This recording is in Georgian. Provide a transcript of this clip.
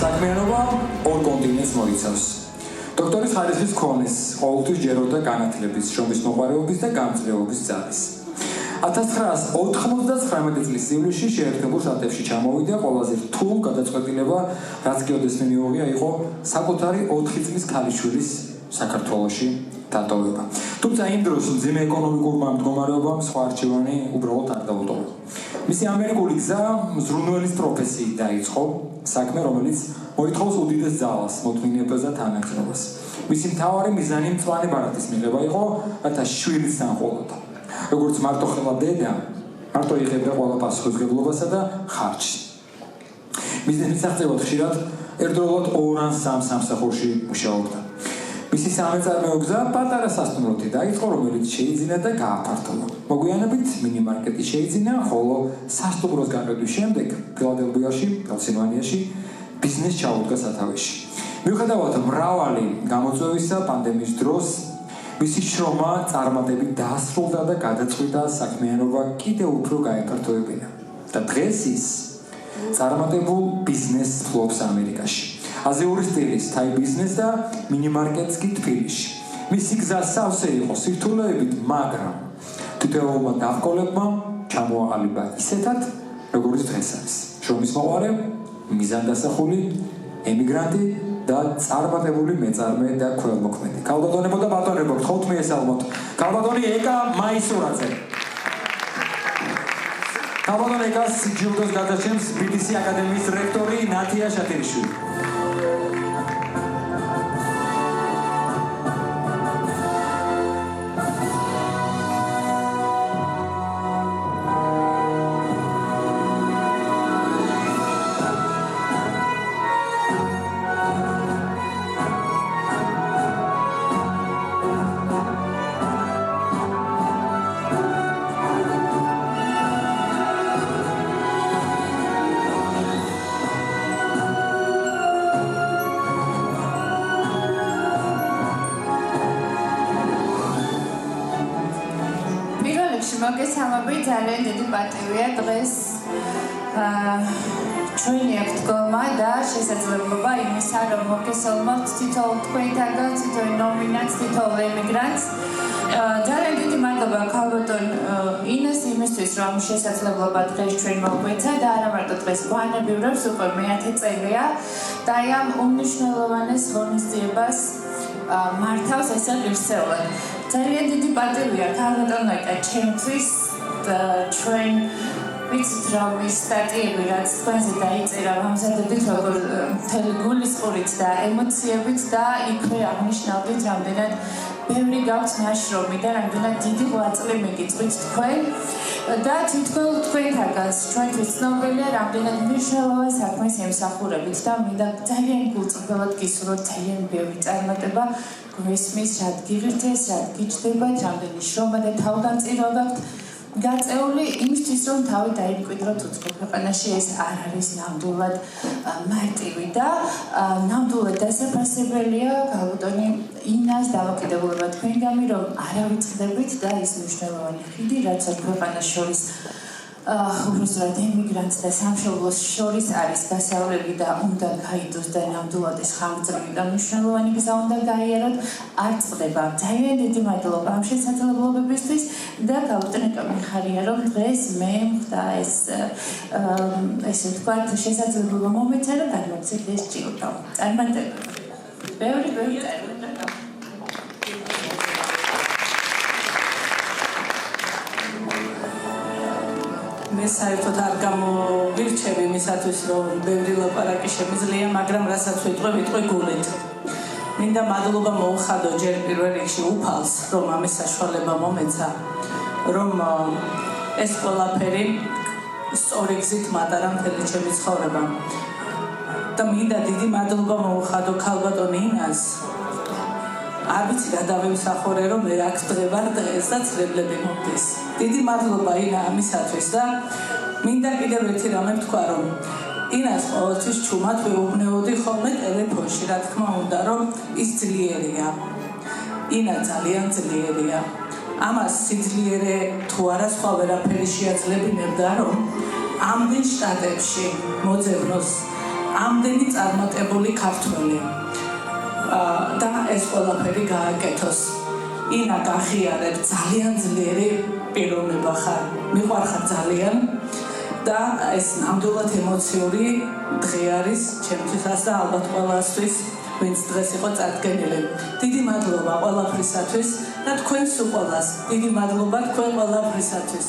საქმიანობა ორ კონტინენტს მოიცავს. დოქტორის ხარისხის ქონის ყოველთვის ჯეროდა განათლების, შრომის მოყვარეობის და გამძლეობის ძალის. 1999 წლის ივლისში შეერთებულ შტატებში ჩამოვიდა ყველაზე რთულ გადაწყვეტილება, რაც კიოდესმე მიუღია, იყო საკუთარი 4 წლის ქალიშვილის საქართველოში დატოვება. თუმცა იმ დროს მძიმე ეკონომიკურმა მდგომარეობამ სხვა არჩევანი უბრალოდ არ დაუტოვა. მისი ამერიკული გზა მზრუნველის პროფესიით დაიწყო, საქმე, რომელიც მოითხოვს უდიდეს ძალას, მოთმინებას და თანამშრომლობას. მისი მთავარი მიზანი მწვანე ბარათის მიღება იყო, რათა შვილის სამყოლოდა. როგორც მარტო ხელა დედა, მარტო იღებდა ყველა პასუხისმგებლობასა და ხარჯს. მიზნის მისაღწევად ხშირად ერთდროულად 2 ან 3 სამსახურში მუშაობდა. მისი სამეწარმეო გზა პატარა სასტუმროთი დაიწყო, რომელიც შეიძინა და გააფართოვა. მოგვიანებით მინიმარკეტი შეიძინა, ხოლო სასტუმროს განყიდვის შემდეგ ფილადელფიაში, პენსილვანიაში ბიზნეს ჩაუდგა სათავეში. მიუხედავად მრავალი გამოწვევისა პანდემიის დროს მისი შრომა წარმატებით დაასრულა და გადაწყვიტა საქმიანობა კიდევ უფრო გაეფართოებინა. და დღეს ის წარმატებულ ბიზნესს ფლობს ამერიკაში. აზიური სტილის თაი ბიზნეს და მინიმარკეტს კი თბილისში. მისი გზა სავსე იყო სირთულეებით, მაგრამ თითოეულმა დაავკოლებმა ჩამოაყალიბა ისეთად, როგორც დღეს არის. შრომის მოყვარე, მიზანდასახული, ემიგრანტი და წარმატებული მეწარმე და ქველმოქმედი. ქალბატონებო და ბატონებო, გთხოვთ მიესალმოთ. ქალბატონი ეკა მაისურაძე. ქალბატონ ეკას ჯილდოს გადაჭემს BDC აკადემიის რექტორი ნათია შათიშვილი. მოგესალმებით, ძალიან დიდი პატივია დღეს ჩვენი აქ დგომა და შესაძლებლობა იმისა, რომ მოგესალმოთ თითოეულ თქვენთაგან, თითოეულ ნომინანტს, თითოეულ ემიგრანტს. ძალიან დიდი მადლობა ქალბატონ ინეს იმისთვის, რომ შესაძლებლობა დღეს ჩვენ მოგვეცა და არა მარტო დღეს გვანებივრებს, უკვე მე-10 წელია და ამ უმნიშვნელოვანეს ღონისძიებას მართავს ესე ღირსეულად. ძალიან დიდი პატივია ქალბატონო ეკა ჩემთვის ჩვენ ვიცით რომ ის სტატიები რაც თქვენზე დაიწერა ამზადებით როგორ მთელი გულისყურით და ემოციებით და იქვე აღნიშნავდით რამდენად ბევრი გაქვთ ნაშრომი და რამდენად დიდი ღვაწლი მიგიწვით თქვენ და თითქოს თქვენთაგანს ჩვენთვის ცნობილია რამდენად მნიშვნელოვან საქმეს ემსახურებით და მინდა ძალიან გულწრფელად გისურვოთ ძალიან ბევრი წარმატება გვესმის, რად გიღირთეს, რად გიჩნდებათ, რამდენი შრომა და თავგანწირვა გაქვთ გაწეული იმისთვის, რომ თავი დაიმკვიდროთ უცხო ქვეყანაში, ეს არ არის ნამდვილად მარტივი და ნამდვილად დასაფასებელია ქალბატონი ინას დავაკიდებულება თქვენგანი, რომ არავიწყდებით და ის მნიშვნელოვანი ხიდი, რაც ორ ქვეყანას შორის უბრალოდ ემიგრანტს და სამშობლოს შორის არის გასავლელი და უნდა გაიდოს და ნამდვილად ეს ხანგრძლივი და მნიშვნელოვანი გზა უნდა გაიაროთ, არ წყდება. ძალიან დიდი მადლობა ამ შესაძლებლობებისთვის და ქალბატონო მიხარია რომ დღეს მე მხდა ესე ვთქვათ შესაძლებლობა მომეცა და გადმოგცეთ ეს ჯილდო. წარმატებები. ბევრი წარმატება. მე საერთოდ არ გამოვირჩევ იმისათვის, რომ ბევრი ლაპარაკი შემიძლია, მაგრამ რასაც ვიტყვი გულით. მინდა მადლობა მოუხადო ჯერ პირველ რიგში უფალს, რომ ამის საშუალება მომეცა, რომ ეს ყველაფერი სწორი გზით მატარა მთელი ჩემი ცხოვრება. და მინდა დიდი მადლობა მოუხადო ქალბატონ ინას. არ ვიცი რა დავიმსახურე, რომ მე აქ ვარ დღეს და ცრებლები მომდის. დიდი მადლობა ინა ამისათვის და მინდა კიდევ ერთი რამე ვთქვა, რომ ინას ყოველთვის ჩუმად ვეუბნეოდი ხოლმე ტელეფონში, რა თქმა უნდა, რომ ის ძლიერია. ინა ძალიან ძლიერია. ამას სიძლიერე თუ არა სხვა ვერაფერი შეაძლებინებდა, რომ ამდენ შტატებში მოძებნოს ამდენი წარმატებული ქართველი და ეს ყველაფერი გააკეთოს. ინა გახიარებ ძალიან ძლიერი პიროვნება ხარ, მიყვარხარ ძალიან და ეს ნამდვილად ემოციური დღე არის ჩემთვისაც და ალბათ ყველასთვის, ვინც დღეს იყო წარდგენილი. დიდი მადლობა ყველაფრისათვის და თქვენს უყოლას. დიდი მადლობა თქვენ ყველაფრისათვის.